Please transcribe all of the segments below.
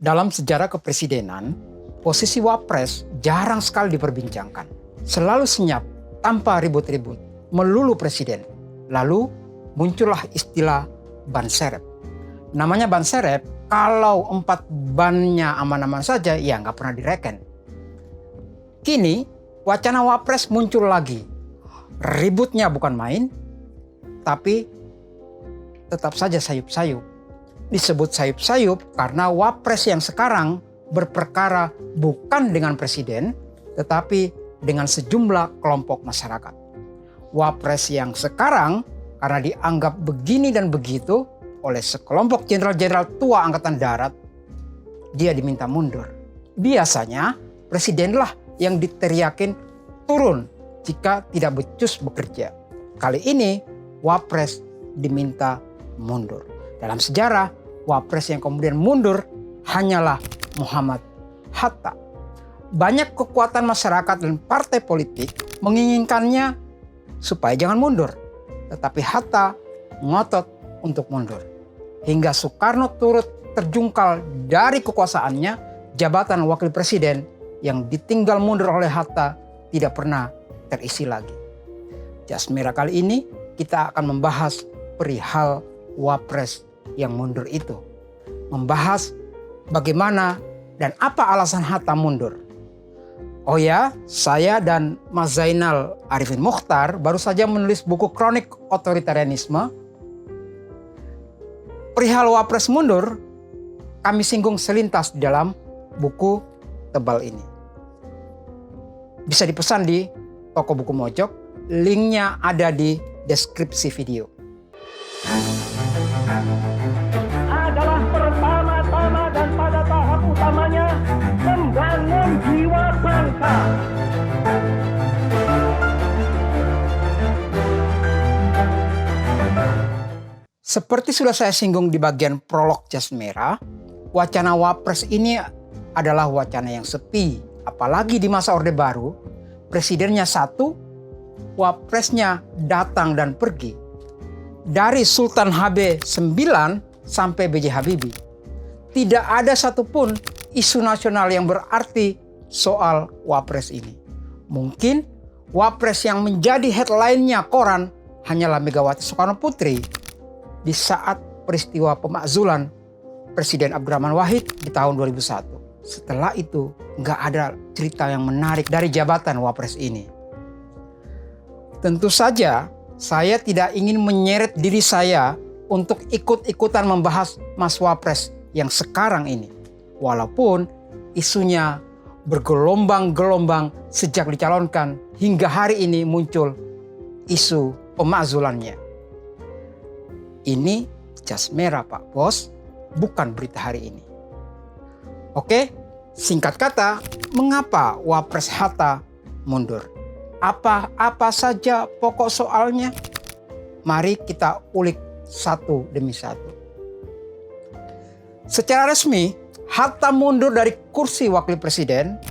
Dalam sejarah kepresidenan, posisi wapres jarang sekali diperbincangkan. Selalu senyap, tanpa ribut-ribut, melulu presiden. Lalu muncullah istilah ban serep. Namanya ban serep, kalau 4 bannya aman-aman saja, ya nggak pernah direken. Kini, wacana wapres muncul lagi. Ributnya bukan main, tapi tetap saja sayup-sayup. Disebut sayup-sayup karena wapres yang sekarang berperkara bukan dengan presiden, tetapi dengan sejumlah kelompok masyarakat. Wapres yang sekarang karena dianggap begini dan begitu oleh sekelompok jenderal-jenderal tua Angkatan Darat, dia diminta mundur. Biasanya presidenlah yang diteriakin turun jika tidak becus bekerja. Kali ini wapres diminta mundur. Dalam sejarah, wapres yang kemudian mundur hanyalah Muhammad Hatta. Banyak kekuatan masyarakat dan partai politik menginginkannya supaya jangan mundur. Tetapi Hatta ngotot untuk mundur. Hingga Soekarno turut terjungkal dari kekuasaannya, jabatan wakil presiden yang ditinggal mundur oleh Hatta tidak pernah terisi lagi. Jas Merah kali ini kita akan membahas perihal wapres yang mundur itu. Membahas bagaimana dan apa alasan Hatta mundur. Oh ya, saya dan Mas Zainal Arifin Mokhtar baru saja menulis buku Kronik Otoritarianisme. Perihal wapres mundur, kami singgung selintas di dalam buku tebal ini. Bisa dipesan di toko buku Mojok, linknya ada di deskripsi video. Adalah pertama-tama dan pada tahap utamanya membangun jiwa bangsa. Seperti sudah saya singgung di bagian prolog Jas Merah, wacana wapres ini adalah wacana yang sepi. Apalagi di masa Orde Baru, presidennya satu, wapresnya datang dan pergi. Dari Sultan HB 9 sampai B.J. Habibie, tidak ada satupun isu nasional yang berarti soal wapres ini. Mungkin wapres yang menjadi headline-nya koran hanyalah Megawati Soekarno Putri di saat peristiwa pemakzulan Presiden Abdurrahman Wahid di tahun 2001. Setelah itu nggak ada cerita yang menarik dari jabatan wapres ini. Tentu saja saya tidak ingin menyeret diri saya untuk ikut-ikutan membahas Mas Wapres yang sekarang ini. Walaupun isunya bergelombang-gelombang sejak dicalonkan hingga hari ini muncul isu pemakzulannya. Ini Jas Merah Pak Bos, bukan berita hari ini. Oke, singkat kata, mengapa Wapres Hatta mundur? Apa saja pokok soalnya? Mari kita ulik satu demi satu. Secara resmi, Hatta mundur dari kursi wakil presiden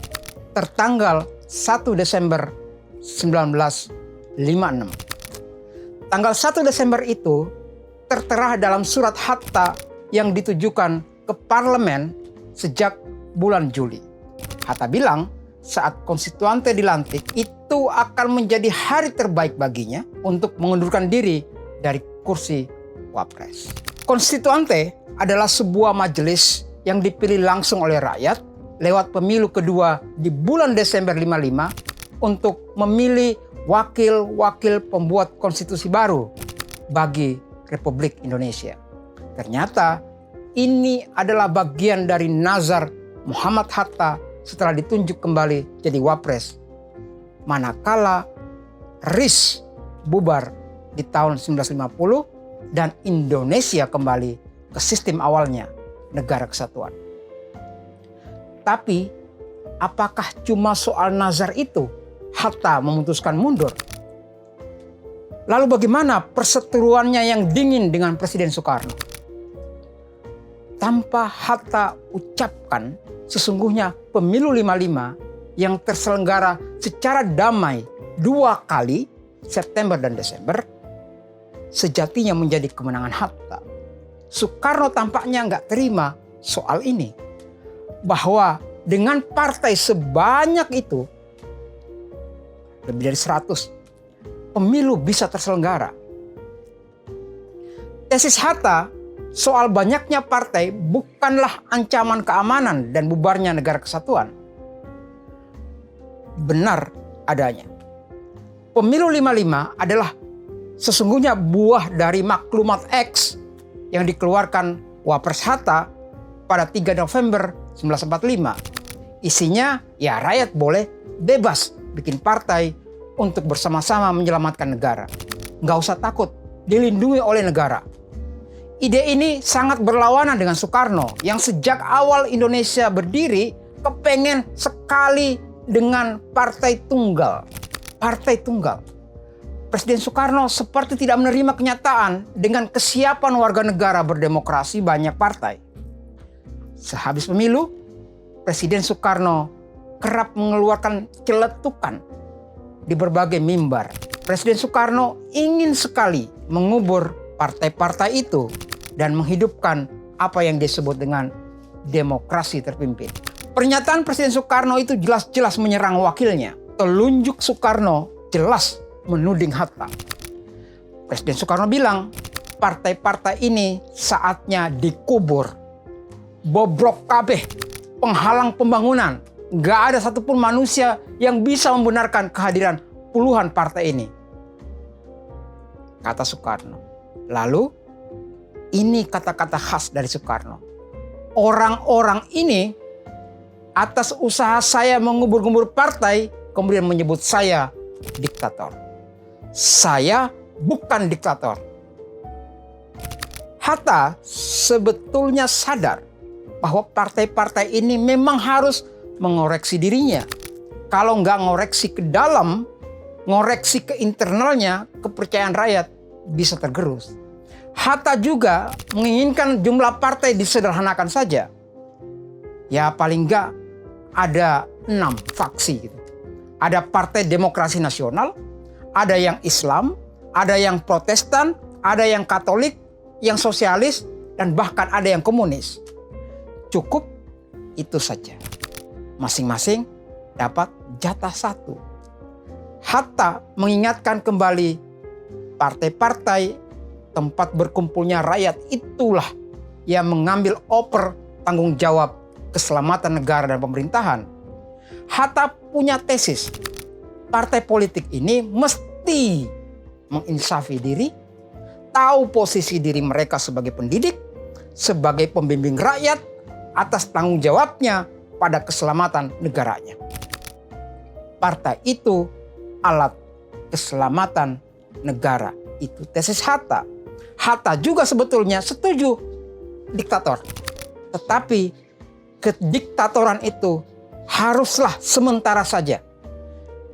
tertanggal 1 Desember 1956. Tanggal 1 Desember itu tertera dalam surat Hatta yang ditujukan ke parlemen sejak bulan Juli. Hatta bilang saat konstituante dilantik itu akan menjadi hari terbaik baginya untuk mengundurkan diri dari kursi wapres. Konstituante adalah sebuah majelis yang dipilih langsung oleh rakyat lewat pemilu kedua di bulan Desember 55 untuk memilih wakil-wakil pembuat konstitusi baru bagi Republik Indonesia. Ternyata ini adalah bagian dari nazar Muhammad Hatta setelah ditunjuk kembali jadi wapres. Manakala RIS bubar di tahun 1950 dan Indonesia kembali ke sistem awalnya, negara kesatuan. Tapi apakah cuma soal nazar itu Hatta memutuskan mundur? Lalu bagaimana perseteruannya yang dingin dengan Presiden Soekarno? Tanpa Hatta ucapkan, sesungguhnya pemilu 55 yang terselenggara secara damai 2 kali, September dan Desember, sejatinya menjadi kemenangan Hatta. Soekarno tampaknya nggak terima soal ini. bahwa dengan partai sebanyak itu, lebih dari 100, pemilu bisa terselenggara. Tesis Hatta soal banyaknya partai bukanlah ancaman keamanan dan bubarnya negara kesatuan. Benar adanya. Pemilu 55 adalah sesungguhnya buah dari maklumat X yang dikeluarkan Wapres Hatta pada 3 November 1945. Isinya ya rakyat boleh bebas bikin partai untuk bersama-sama menyelamatkan negara. Nggak usah takut, dilindungi oleh negara. Ide ini sangat berlawanan dengan Soekarno yang sejak awal Indonesia berdiri kepengen sekali dengan partai tunggal. Partai tunggal. Presiden Soekarno seperti tidak menerima kenyataan dengan kesiapan warga negara berdemokrasi banyak partai. Sehabis pemilu, Presiden Soekarno kerap mengeluarkan celetukan di berbagai mimbar. Presiden Soekarno ingin sekali mengubur partai-partai itu dan menghidupkan apa yang disebut dengan demokrasi terpimpin. Pernyataan Presiden Soekarno itu jelas-jelas menyerang wakilnya. Telunjuk Soekarno jelas menuding Hatta. Presiden Soekarno bilang, partai-partai ini saatnya dikubur. Bobrok kabeh, penghalang pembangunan. Gak ada satupun manusia yang bisa membenarkan kehadiran puluhan partai ini, kata Soekarno. Lalu, ini kata-kata khas dari Soekarno. Orang-orang ini atas usaha saya mengubur-ubur partai, kemudian menyebut saya diktator. Saya bukan diktator. Hatta sebetulnya sadar bahwa partai-partai ini memang harus mengoreksi dirinya. Kalau nggak ngoreksi ke dalam, ngoreksi ke internalnya, kepercayaan rakyat bisa tergerus. Hatta juga menginginkan jumlah partai disederhanakan saja. Ya paling nggak ada 6 faksi gitu. Ada Partai Demokrasi Nasional, ada yang Islam, ada yang Protestan, ada yang Katolik, yang Sosialis, dan bahkan ada yang Komunis. Cukup itu saja. Masing-masing dapat jatah 1. Hatta mengingatkan kembali partai-partai tempat berkumpulnya rakyat itulah yang mengambil oper tanggung jawab keselamatan negara dan pemerintahan. Hatta punya tesis, partai politik ini mesti menginsafi diri, tahu posisi diri mereka sebagai pendidik, sebagai pembimbing rakyat atas tanggung jawabnya pada keselamatan negaranya. Partai itu alat keselamatan negara. Itu tesis Hatta. Hatta juga sebetulnya setuju diktator. Tetapi kediktatoran itu haruslah sementara saja.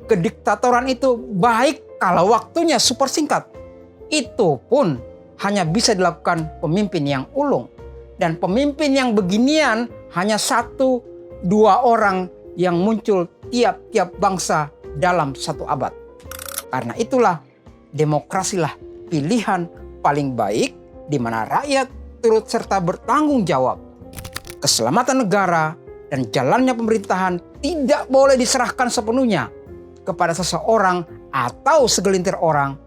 Kediktatoran itu baik kalau waktunya super singkat. Itu pun hanya bisa dilakukan pemimpin yang ulung. Dan pemimpin yang beginian hanya 1-2 orang yang muncul tiap-tiap bangsa dalam 1 abad. Karena itulah demokrasilah pilihan paling baik di mana rakyat turut serta bertanggung jawab. Keselamatan negara dan jalannya pemerintahan tidak boleh diserahkan sepenuhnya kepada seseorang atau segelintir orang.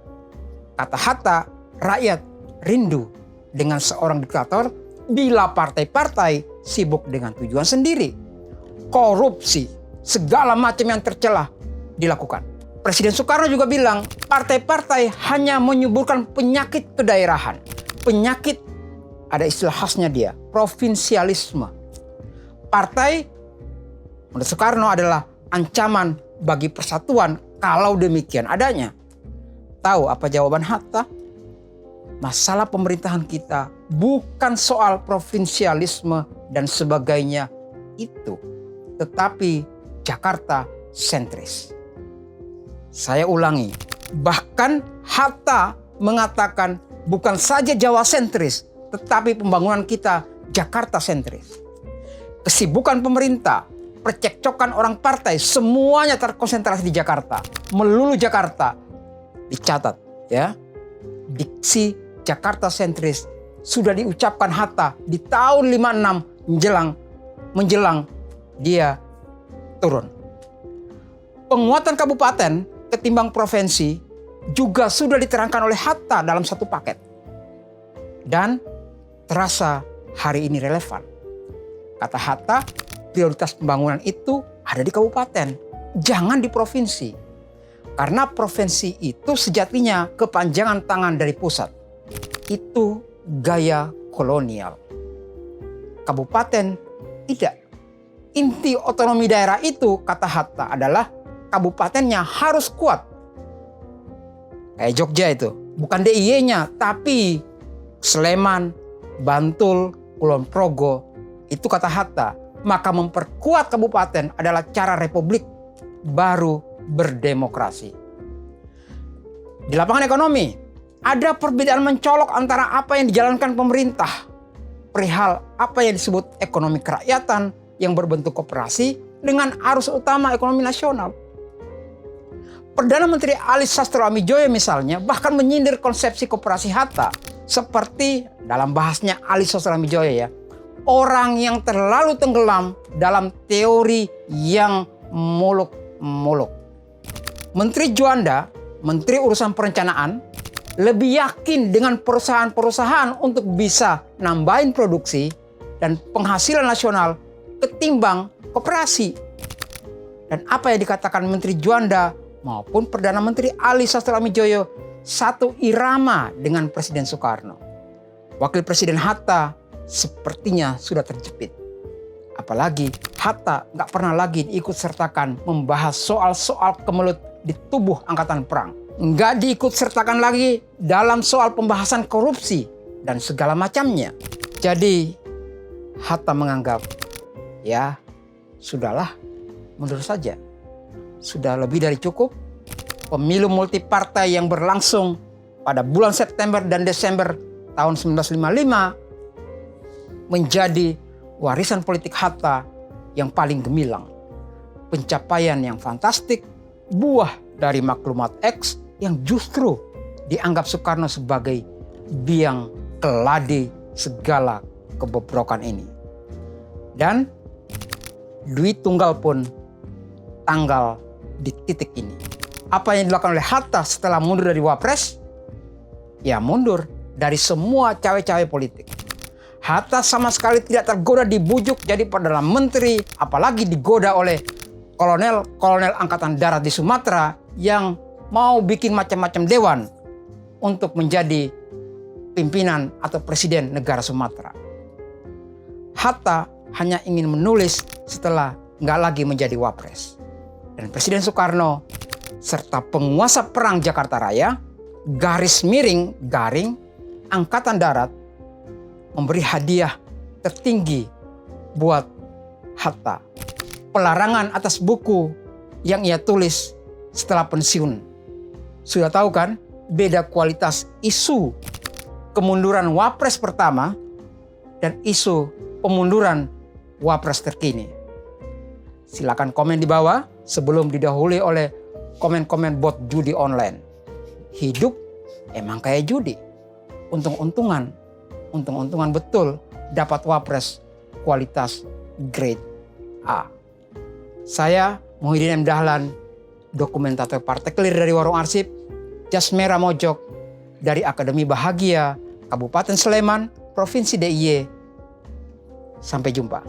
Kata Hatta, rakyat rindu dengan seorang diktator bila partai-partai sibuk dengan tujuan sendiri. Korupsi, segala macam yang tercela dilakukan. Presiden Soekarno juga bilang, partai-partai hanya menyuburkan penyakit kedaerahan. Penyakit, ada istilah khasnya dia, provinsialisme. Partai, menurut Soekarno adalah ancaman bagi persatuan kalau demikian adanya. Tahu apa jawaban Hatta? Masalah pemerintahan kita bukan soal provinsialisme dan sebagainya itu, tetapi Jakarta sentris. Saya ulangi, bahkan Hatta mengatakan bukan saja Jawa sentris, tetapi pembangunan kita Jakarta sentris. Kesibukan pemerintah, percekcokan orang partai, semuanya terkonsentrasi di Jakarta, melulu Jakarta. Dicatat ya, diksi Jakarta sentris sudah diucapkan Hatta di tahun 56 menjelang dia turun. Penguatan kabupaten ketimbang provinsi juga sudah diterangkan oleh Hatta dalam satu paket. Dan terasa hari ini relevan. Kata Hatta, prioritas pembangunan itu ada di kabupaten, jangan di provinsi. Karena provinsi itu sejatinya kepanjangan tangan dari pusat. Itu gaya kolonial. Kabupaten tidak. Inti otonomi daerah itu, kata Hatta, adalah kabupatennya harus kuat. Kayak Jogja itu, bukan DIY-nya, tapi Sleman, Bantul, Kulon Progo. Itu kata Hatta, maka memperkuat kabupaten adalah cara republik baru berdemokrasi. Di lapangan ekonomi, ada perbedaan mencolok antara apa yang dijalankan pemerintah perihal apa yang disebut ekonomi kerakyatan yang berbentuk koperasi dengan arus utama ekonomi nasional. Perdana Menteri Ali Sastro Amijoyo misalnya bahkan menyindir konsepsi koperasi Hatta seperti dalam bahasnya Ali Sastro Amijoyo ya, orang yang terlalu tenggelam dalam teori yang muluk-muluk. Menteri Juanda, Menteri Urusan Perencanaan, lebih yakin dengan perusahaan-perusahaan untuk bisa nambahin produksi dan penghasilan nasional ketimbang koperasi. Dan apa yang dikatakan Menteri Juanda maupun Perdana Menteri Ali Sastro Amijoyo satu irama dengan Presiden Soekarno. Wakil Presiden Hatta sepertinya sudah terjepit. Apalagi Hatta gak pernah lagi diikut sertakan membahas soal-soal kemelut di tubuh Angkatan Perang. Nggak diikut sertakan lagi dalam soal pembahasan korupsi dan segala macamnya. Jadi Hatta menganggap, ya sudahlah, mundur saja. Sudah lebih dari cukup. Pemilu multipartai yang berlangsung pada bulan September dan Desember tahun 1955 menjadi warisan politik Hatta yang paling gemilang. Pencapaian yang fantastik, buah dari maklumat X yang justru dianggap Soekarno sebagai biang keladi segala kebobrokan ini. Dan Dwi Tunggal pun tanggal di titik ini. Apa yang dilakukan oleh Hatta setelah mundur dari Wapres? Ya mundur dari semua cawe-cawe politik. Hatta sama sekali tidak tergoda dibujuk jadi Perdana Menteri, apalagi digoda oleh kolonel Angkatan Darat di Sumatera yang mau bikin macam-macam dewan untuk menjadi pimpinan atau presiden negara Sumatera. Hatta hanya ingin menulis setelah nggak lagi menjadi Wapres. Dan Presiden Soekarno serta penguasa perang Jakarta Raya, garis miring garing Angkatan Darat memberi hadiah tertinggi buat Hatta. Pelarangan atas buku yang ia tulis setelah pensiun. Sudah tahu kan beda kualitas isu kemunduran Wapres pertama dan isu pemunduran Wapres terkini. Silakan komen di bawah sebelum didahului oleh komen-komen bot judi online. Hidup emang kayak judi. Untung-untungan betul dapat Wapres kualitas grade A. Saya Muhyiddin M. Dahlan, dokumentator Partai Clear dari Warung Arsip, Jas Merah Mojok dari Akademi Bahagia, Kabupaten Sleman, Provinsi DIY. Sampai jumpa.